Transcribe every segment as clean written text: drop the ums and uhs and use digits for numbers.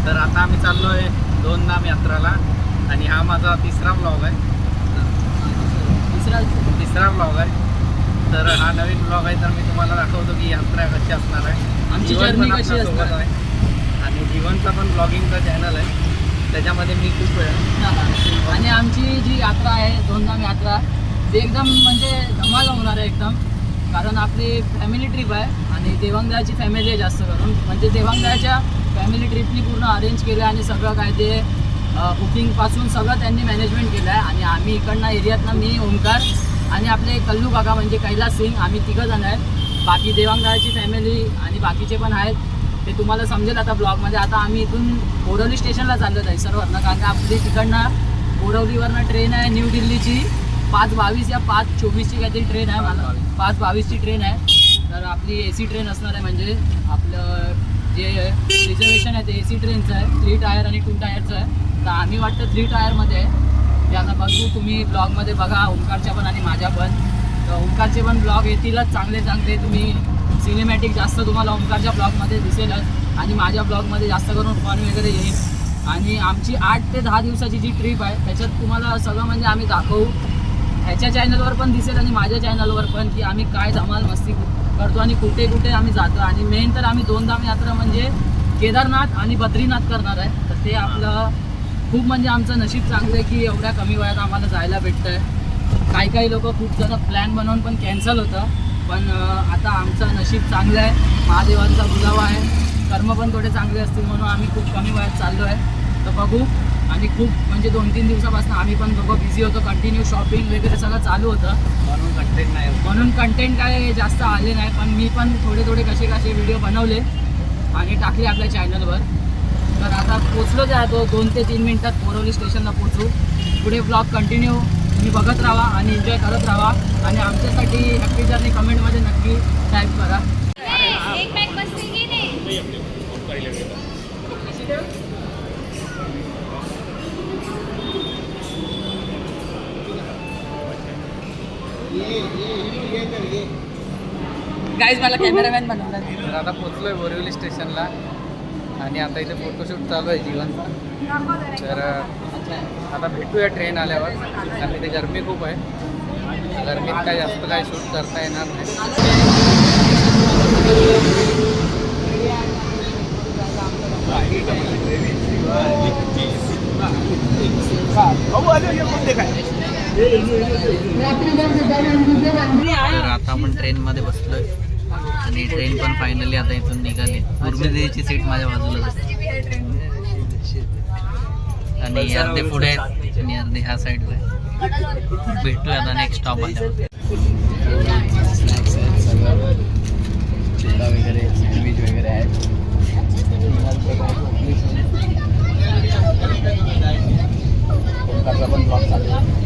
तर आता आम्ही चाललो आहे 2 नाम यात्राला आणि हा माझा तिसरा ब्लॉग आहे. तिसरा ब्लॉग आहे. तर हा नवीन ब्लॉग आहे. तर मी तुम्हाला दाखवतो की यात्रा कशी असणार आहे, आमची जर्नी कशी असणार आहे. आणि जीवनचा पण ब्लॉगिंगचा चॅनल आहे, त्याच्यामध्ये मी खूप वेळ आणि आमची जी यात्रा आहे 2 नाम यात्रा ती एकदम म्हणजे धमाल होणार आहे एकदम. कारण आपली फॅमिली ट्रिप आहे आणि देवांगराची फॅमिली आहे जास्त करून. म्हणजे देवांगराच्या फॅमिली ट्रिपनी पूर्ण अरेंज केलं आणि सगळं काय ते बुकिंगपासून सगळं त्यांनी मॅनेजमेंट केलं आहे. आणि आम्ही इकडनं एरियातनं मी ओमकार आणि आपले कल्लू काका म्हणजे कैलास सिंग आम्ही 3 जण आहेत. बाकी देवांगराची फॅमिली आणि बाकीचे पण आहेत, ते तुम्हाला समजेल आता ब्लॉगमध्ये. आता आम्ही इथून बोरवली स्टेशनला चाललो आहे सरवरनं, कारण का आपली तिकडनं बोरवलीवरनं ट्रेन आहे न्यू दिल्लीची 5:22 या 5:24ची काहीतरी ट्रेन आहे. मला 5:22ची ट्रेन आहे. तर आपली AC ट्रेन असणार आहे. म्हणजे आपलं जे रिझर्वेशन आहे ते AC ट्रेनचं आहे, 3 टायर आणि 2 टायरचं आहे. तर आम्ही वाटतं 3 टायरमध्ये आहे. ते आता बघू, तुम्ही ब्लॉगमध्ये बघा ओंकारच्या पण आणि माझ्या पण. तर ओंकारचे पण ब्लॉग येतीलच चांगले चांगले. तुम्ही सिनेमॅटिक जास्त तुम्हाला ओंकारच्या ब्लॉगमध्ये दिसेलच आणि माझ्या ब्लॉगमध्ये जास्त करून फन वगैरे येईल. आणि आमची 8 ते 10 दिवसाची जी ट्रिप आहे त्याच्यात तुम्हाला सगळं म्हणजे आम्ही दाखवू. ह्याच्या चॅनलवर पण दिसेल आणि माझ्या चॅनलवर पण की आम्ही काय धमाल मस्ती करतो आणि कुठे कुठे आम्ही जातो. आणि मेन तर आम्ही 2 धाम यात्रा म्हणजे केदारनाथ आणि बद्रीनाथ करणार आहे. तर ते आपलं खूप म्हणजे आमचं नशीब चांगलं आहे की एवढ्या कमी वयात आम्हाला जायला भेटतं आहे. काही लोक खूप जण प्लॅन बनवून पण कॅन्सल होतं, पण आता आमचं नशीब चांगलं आहे. महादेवांचा बुलावा आहे, कर्म पण थोडे चांगले असतील म्हणून आम्ही खूप कमी वयात चाललो आहे. तर बघू. आणि खूप म्हणजे 2-3 दिवसापासून आम्ही पण दोघं बिझी होतो, कंटिन्यू शॉपिंग वगैरे सगळं चालू होतं. म्हणून कंटेंट काय जास्त आले नाही, पण मी पण थोडे कसे व्हिडिओ बनवले आणि टाकले आपल्या चॅनलवर. तर आता पोचलो आहे तो 2 ते 3 मिनिटात बोरवली स्टेशनला पोचू. पुढे ब्लॉग कंटिन्यू तुम्ही बघत राहा आणि एन्जॉय करत राहा. आणि आमच्यासाठी हॅपी जर्नी कमेंटमध्ये नक्की टाईप करा. गाईज मला कॅमेरामॅन बनवला. तर आता पोचलो आहे बोरिवली स्टेशनला आणि आता इथे फोटोशूट चालू आहे जीवनचा. तर आता भेटूया ट्रेन आल्यावर, कारण इथे गरमी खूप आहे. गरमीत काय जास्त काय शूट करता येणार तर आता आपण ट्रेनमध्ये बसलोय आणि ट्रेन पण फायनली आता इथून निघाली. उर्मिदेवीची सीट माझ्या बाजूला आणि अर्धे पुढे आहेत आणि अर्धे ह्या साईडला आहे. भेटूया आता नेक्स्ट स्टॉप आल्यावर. चिल्ला वगैरे सँडविच वगैरे आहेत. पण ब्लॉग चालू आहे.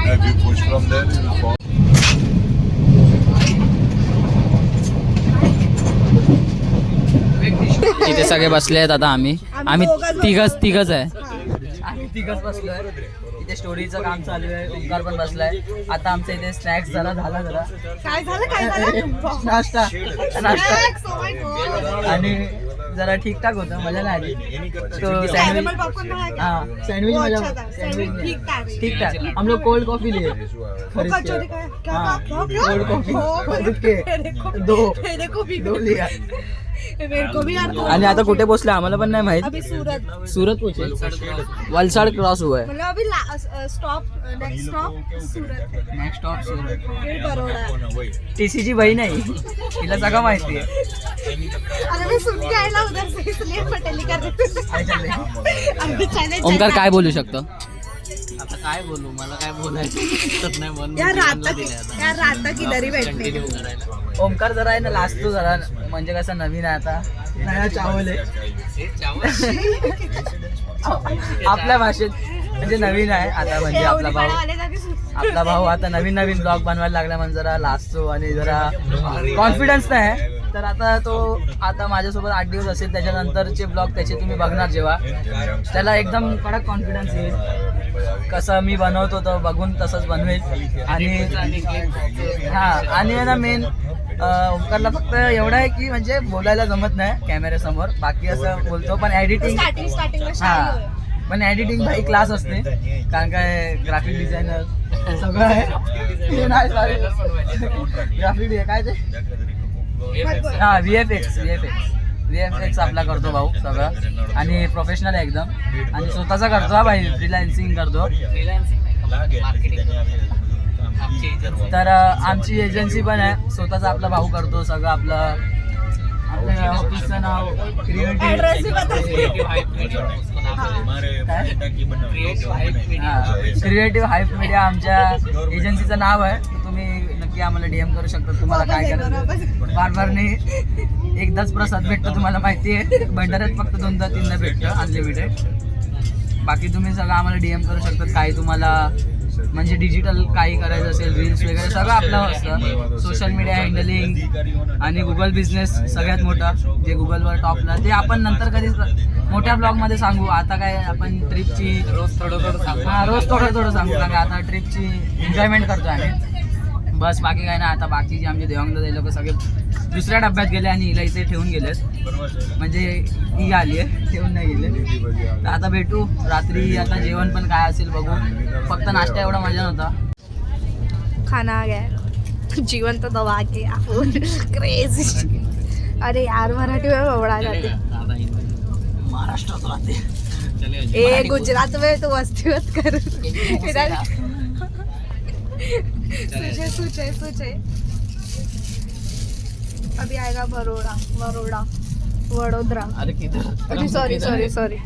If you push from there, you will fall. इथे सगळे बसले आहेत. आता आम्ही तिघच आहे. आम्ही तिघच बसलोय. इथे स्टोरीचं काम चालू आहे. ओंकार पण बसलाय. आता आमच्या इथे स्नॅक्स झाला काय झालं नाश्ता आणि जरा ठीकठाक होतं, मजा नाही आली. तो सँडविच मजा ठीकठाक. हम लोग कोल्ड कॉफी लिए कोल्ड कॉफी दो लिया. आणि आता कुठे पोहोचले आम्हाला पण नाही माहित. सुरत पोहोचले. वलसाड क्रॉस हुआ है. Next stop Surat. टीसीची बहीण आहे, तिला सगळं माहिती आहे. ओंकार काय बोलू शकतो? आता काय बोलू, मला काय बोलायचं नाही म्हणून ओंकार जरा आहे ना लाजतो जरा, म्हणजे कसं नवीन आहे आता, नया चावल आहे आपल्या भाषेत, म्हणजे नवीन आहे आता. म्हणजे आपला भाऊ आता नवीन ब्लॉग बनवायला लागला म्हणजे जरा लाजतो आणि जरा कॉन्फिडन्स नाही. तर आता तो आता माझ्यासोबत 8 दिवस असेल, त्याच्यानंतरचे ब्लॉग त्याचे तुम्ही बघणार जेव्हा, त्याला एकदम कडक कॉन्फिडन्स येईल. कसं मी बनवतो तो बघून तसंच बनवेल. आणि हां, आणि ना मेन ओमकारला फक्त एवढं आहे की म्हणजे बोलायला जमत नाही कॅमेऱ्यासमोर, बाकी असं बोलतो, पण एडिटिंग स्टार्टिंग पण एडिटिंग भाई क्लास असते, कारण काय ग्राफिक डिझायनर सगळं आहे. ग्राफिक काय ते हा VFX आपला करतो भाऊ सगळं, आणि प्रोफेशनल आहे एकदम, आणि स्वतःचा करतो हा भाई, फ्रीलान्सिंग करतो. तर आमची एजन्सी पण आहे, स्वतःचा आपला भाऊ करतो सगळं. आपल्या ऑफिसचं नाव क्रिएटिव्ह हाईप मीडिया आमच्या एजन्सीचं नाव आहे. तुम्ही नक्की आम्हाला DM करू शकता, तुम्हाला काय करायचं. बार नाही, एकदाच प्रसाद भेटतो, तुम्हाला माहिती आहे. भंडाऱ्यात फक्त 2-3दा भेटतं अनलिमिटेड. बाकी तुम्ही सगळं आम्हाला DM करू शकतात, काही तुम्हाला म्हणजे डिजिटल काही करायचं असेल, रील्स वगैरे सगळं आपलं असतं. सोशल मीडिया हँडलिंग आणि गुगल बिझनेस सगळ्यात मोठा, जे गुगलवर टॉपला, ते आपण नंतर कधी मोठ्या ब्लॉगमध्ये सांगू. आता काय आपण ट्रिपची रोज थोडं सांगू, कारण आता ट्रिपची एन्जॉयमेंट करतो आम्ही बस, बाकी काय ना. आता बाकीचे आमचे देवांगदा लोक सगळे दुसऱ्या डब्यात गेले आणि हिला इथे ठेवून गेलेत, म्हणजे ही आली आहे, ठेवून नाही गेले. तर आता भेटू रात्री, आता जेवण पण काय असेल बघू. फक्त नाश्ता एवढा मजा नव्हता. खाना आ गया, जीवन तो दबा के आपण क्रेजी. अरे यार मराठी में बवड़ा जाते, महाराष्ट्रात राहते. ए गुजरात में तो मस्ती मत कर. सूचे अभी आएगा वडोदरा. अरे किधर? अरे सॉरी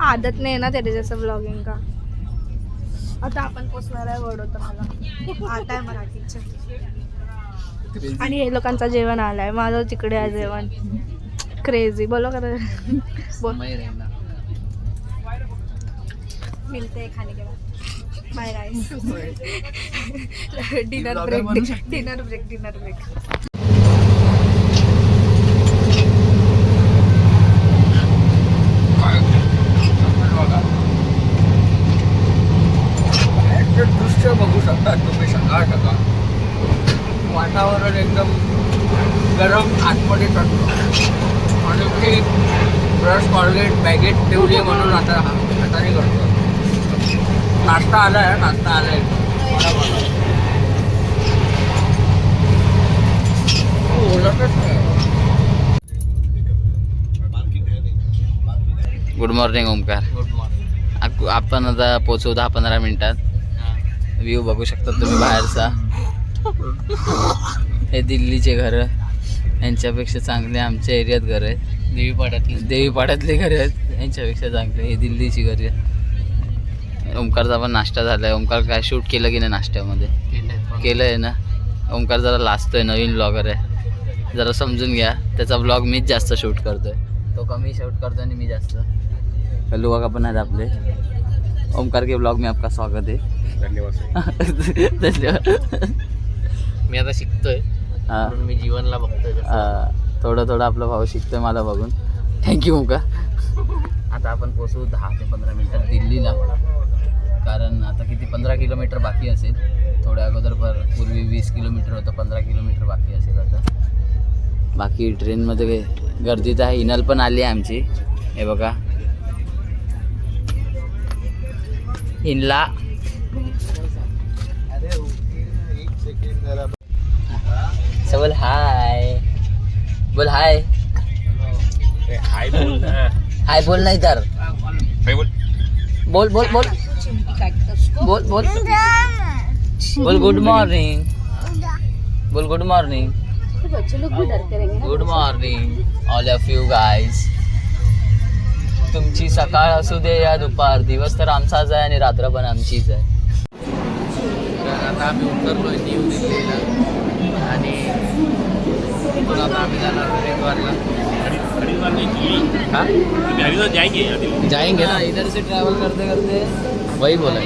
आदत नाही आहे ना त्याच्या जसं ब्लॉगिंग का. आता आपण पोचणार आहे वडोदराला, आता आहे मराठीचं. आणि हे लोकांचं जेवण आलंय, माझं तिकडे आहे जेवण. क्रेझी बोलो कर बोल. मिलते हैं खाने के बाद. Bye guys. Dinner break. दृश्य बघू शकता तुम्ही सकाळ वातावरण एकदम गरम, आतमध्ये चढतो, आणि ते ब्रश कॉलगेट बॅगेट ठेवली म्हणून आता हाताने करतो. नाश्ता आलाय. Good morning Omkar. Good morning. आपण आता पोचू 10-15 मिनिटात. व्ह्यू बघू शकता तुम्ही बाहेरचा. हे दिल्लीचे घर, यांच्यापेक्षा चांगले आमच्या एरियात घर आहेत. देवीपाड्यातले घर आहेत, यांच्यापेक्षा चांगले हे दिल्लीची घर आहेत. ओमकारचा पण नाश्ता झालाय. ओमकार काय शूट केलं की नाही नाश्त्यामध्ये? केलं आहे ना. ओमकार जरा लाजतोय, नवीन ब्लॉगर आहे, जरा समजून घ्या. त्याचा ब्लॉग मीच जास्त शूट करतोय, तो कमी शूट करतोय आणि मी जास्त. कल्लू काका पण आहेत आपले. ओमकार के ब्लॉग में आपका स्वागत है. धन्यवाद. मी आता शिकतोय, मी जीवनला बघतोय. थोडं आपला भाऊ शिकतोय मला बघून. थँक्यू ओमकार. आता आपण पोचू 10 ते 15 मिनिटात दिल्लीला, कारण आता किती 15 किलोमीटर बाकी असेल. थोड्या अगोदर पूर्वी 20 किलोमीटर होतं, 15 किलोमीटर बाकी असेल आता. बाकी ट्रेनमध्ये गर्दीत आहे. इनल पण आली आहे आमची, हे बघा इनला. बोल हाय, बोल हाय. हाय बोल नाही तर बोल बोल बोल बोल बोल बोल गुड मॉर्निंग. बोल good morning. Good morning all of you guys. तुमची सकाळ असू दे या दुपार, दिवस तर आमचाच आहे आणि रात्र पण आमचीच आहे. तर आता आम्ही उतरलो आहे न्यू दिल्लीला, आणि तिथून आता आम्ही जाणार हरिद्वारला. जाएंगे ना, इधर से ट्रॅव्हल करते करते वही बोला.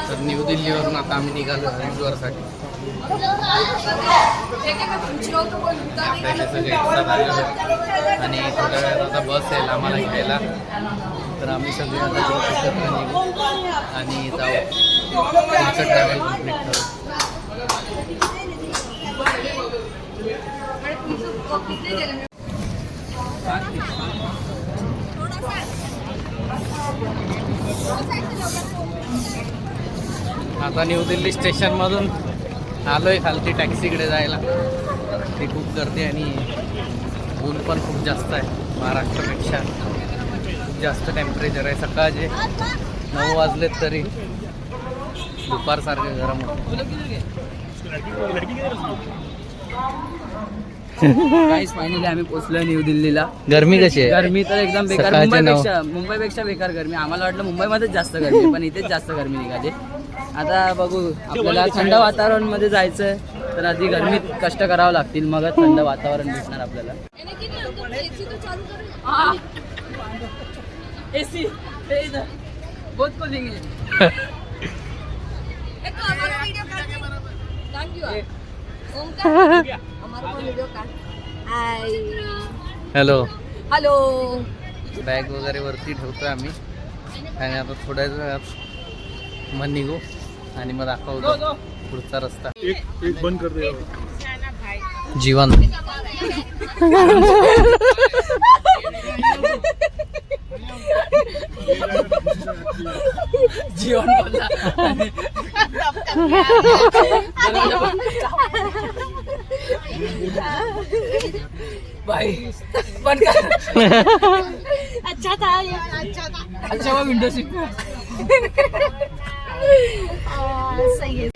तर न्यू दिल्लीवरून आता आम्ही निघालो हरिद्वारसाठी. त्याचे सगळे एकसाथ आलेले आहेत. आणि थोड्या वेळात आता बस येईल आम्हाला घ्यायला, तर आम्ही सगळे आता बस एकत्र निघू आणि जाऊ पुढचं ट्रॅव्हल कम्प्लीट करू. आता न्यू दिल्ली स्टेशनमधून आलोय खालती टॅक्सीकडे जायला. ती खूप गर्दी आणि ऊन पण खूप जास्त आहे महाराष्ट्रापेक्षा. खूप जास्त टेम्परेचर आहे. सकाळचे 9 वाजलेत तरी दुपारसारखे गरम होतं. काहीच फायनली आम्ही पोहोचलो न्यू दिल्लीला. गरमी कशी आहे? गरमी तर एकदम बेकार. सकाळचे मुंबईपेक्षा बेकार गरमी. आम्हाला वाटलं मुंबईमध्येच जास्त गरमी आहे, पण इथेच जास्त गरमी निघाली. आता बघू, आपल्याला थंड वातावरणमध्ये जायचं तर आधी गरमीत कष्ट करावं लागतील, मगच थंड वातावरण भेटणार आपल्याला. एसी बहुत कूलिंग है. हॅलो. हॅलो. बॅग वगैरे वरती ठेवतोय आम्ही आणि आता थोड्या वेळात मग निघू आणि मग दाखवतो पुढचा रस्ता. एक बंद कर दे. जीवन जीवन बोलला. भाई बंद कर. अच्छा था यार, अच्छा था. अच्छा वो विंडो सीट. सही है.